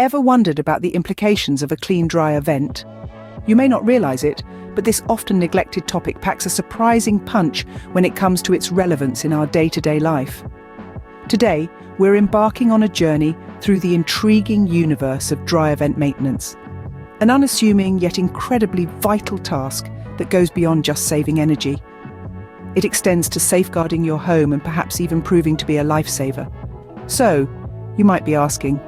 Ever wondered about the implications of a clean dryer vent? You may not realize it, but this often neglected topic packs a surprising punch when it comes to its relevance in our day-to-day life. Today, we're embarking on a journey through the intriguing universe of dryer vent maintenance, an unassuming yet incredibly vital task that goes beyond just saving energy. It extends to safeguarding your home and perhaps even proving to be a lifesaver. So, you might be asking,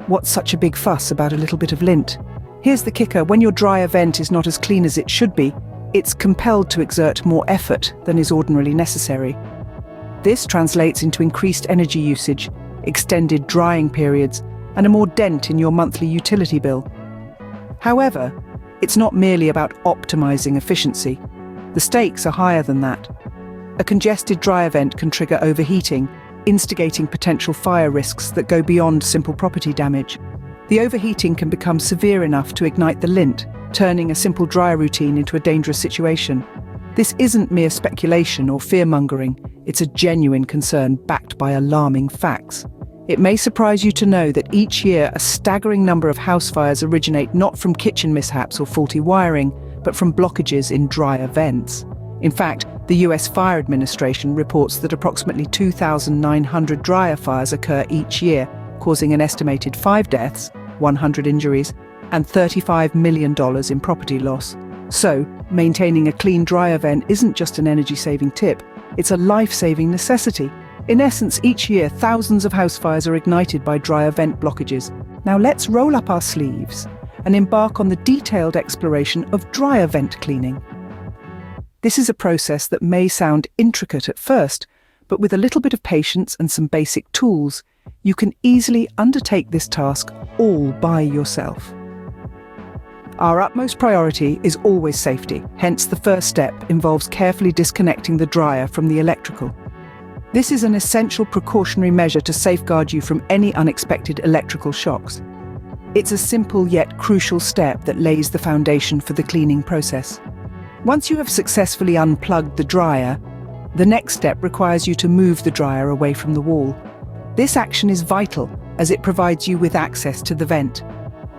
what's such a big fuss about a little bit of lint? Here's the kicker: when your dryer vent is not as clean as it should be, it's compelled to exert more effort than is ordinarily necessary. This translates into increased energy usage, extended drying periods, and a more dent in your monthly utility bill. However, it's not merely about optimizing efficiency. The stakes are higher than that. A congested dryer vent can trigger overheating, instigating potential fire risks that go beyond simple property damage. The overheating can become severe enough to ignite the lint, turning a simple dryer routine into a dangerous situation. This isn't mere speculation or fear-mongering, it's a genuine concern backed by alarming facts. It may surprise you to know that each year a staggering number of house fires originate not from kitchen mishaps or faulty wiring, but from blockages in dryer vents. In fact, the US Fire Administration reports that approximately 2,900 dryer fires occur each year, causing an estimated 5 deaths, 100 injuries, and $35 million in property loss. So, maintaining a clean dryer vent isn't just an energy-saving tip, it's a life-saving necessity. In essence, each year, thousands of house fires are ignited by dryer vent blockages. Now let's roll up our sleeves and embark on the detailed exploration of dryer vent cleaning. This is a process that may sound intricate at first, but with a little bit of patience and some basic tools, you can easily undertake this task all by yourself. Our utmost priority is always safety, hence the first step involves carefully disconnecting the dryer from the electrical. This is an essential precautionary measure to safeguard you from any unexpected electrical shocks. It's a simple yet crucial step that lays the foundation for the cleaning process. Once you have successfully unplugged the dryer, the next step requires you to move the dryer away from the wall. This action is vital as it provides you with access to the vent.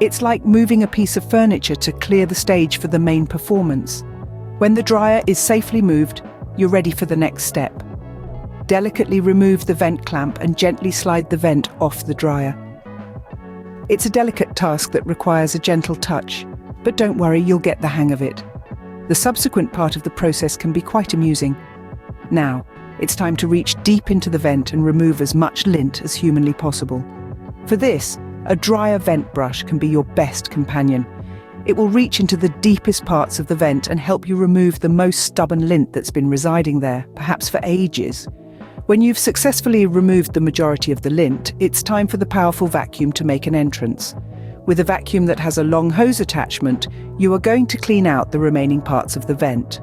It's like moving a piece of furniture to clear the stage for the main performance. When the dryer is safely moved, you're ready for the next step. Delicately remove the vent clamp and gently slide the vent off the dryer. It's a delicate task that requires a gentle touch, but don't worry, you'll get the hang of it. The subsequent part of the process can be quite amusing. Now, it's time to reach deep into the vent and remove as much lint as humanly possible. For this, a dryer vent brush can be your best companion. It will reach into the deepest parts of the vent and help you remove the most stubborn lint that's been residing there, perhaps for ages. When you've successfully removed the majority of the lint, it's time for the powerful vacuum to make an entrance. With a vacuum that has a long hose attachment, you are going to clean out the remaining parts of the vent.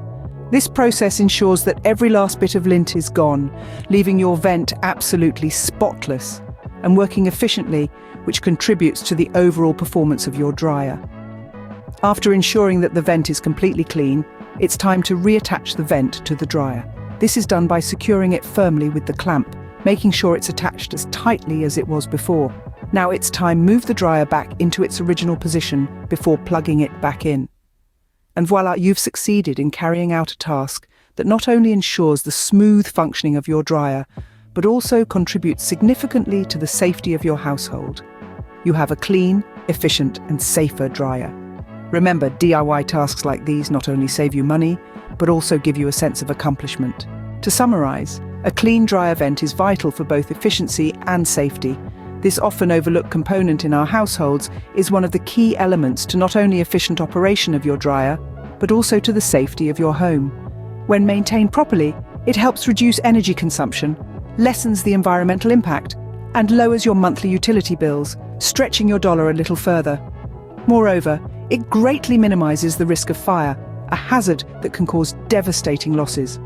This process ensures that every last bit of lint is gone, leaving your vent absolutely spotless and working efficiently, which contributes to the overall performance of your dryer. After ensuring that the vent is completely clean, it's time to reattach the vent to the dryer. This is done by securing it firmly with the clamp, making sure it's attached as tightly as it was before. Now it's time to move the dryer back into its original position before plugging it back in. And voila, you've succeeded in carrying out a task that not only ensures the smooth functioning of your dryer, but also contributes significantly to the safety of your household. You have a clean, efficient, and safer dryer. Remember, DIY tasks like these not only save you money, but also give you a sense of accomplishment. To summarize, a clean dryer vent is vital for both efficiency and safety. This often overlooked component in our households is one of the key elements to not only efficient operation of your dryer, but also to the safety of your home. When maintained properly, it helps reduce energy consumption, lessens the environmental impact, and lowers your monthly utility bills, stretching your dollar a little further. Moreover, it greatly minimizes the risk of fire, a hazard that can cause devastating losses.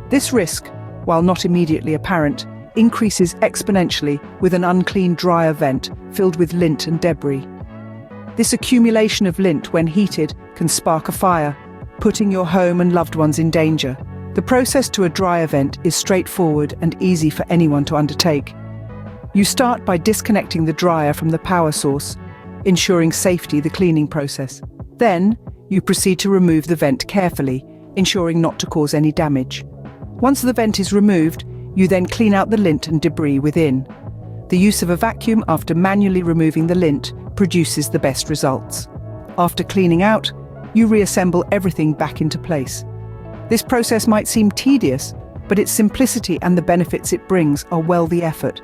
This risk, while not immediately apparent, increases exponentially with an unclean dryer vent filled with lint and debris. This accumulation of lint, when heated, can spark a fire, putting your home and loved ones in danger. The process to a dryer vent is straightforward and easy for anyone to undertake. You start by disconnecting the dryer from the power source, ensuring safety the cleaning process. Then, you proceed to remove the vent carefully, ensuring not to cause any damage. Once the vent is removed, you then clean out the lint and debris within. The use of a vacuum after manually removing the lint produces the best results. After cleaning out, you reassemble everything back into place. This process might seem tedious, but its simplicity and the benefits it brings are well the effort.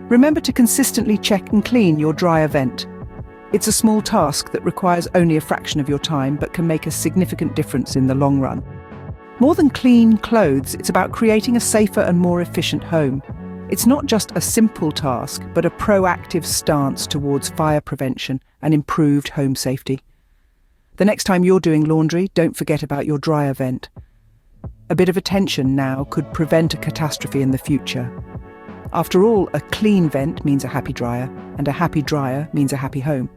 Remember to consistently check and clean your dryer vent. It's a small task that requires only a fraction of your time but can make a significant difference in the long run. More than clean clothes, it's about creating a safer and more efficient home. It's not just a simple task, but a proactive stance towards fire prevention and improved home safety. The next time you're doing laundry, don't forget about your dryer vent. A bit of attention now could prevent a catastrophe in the future. After all, a clean vent means a happy dryer, and a happy dryer means a happy home.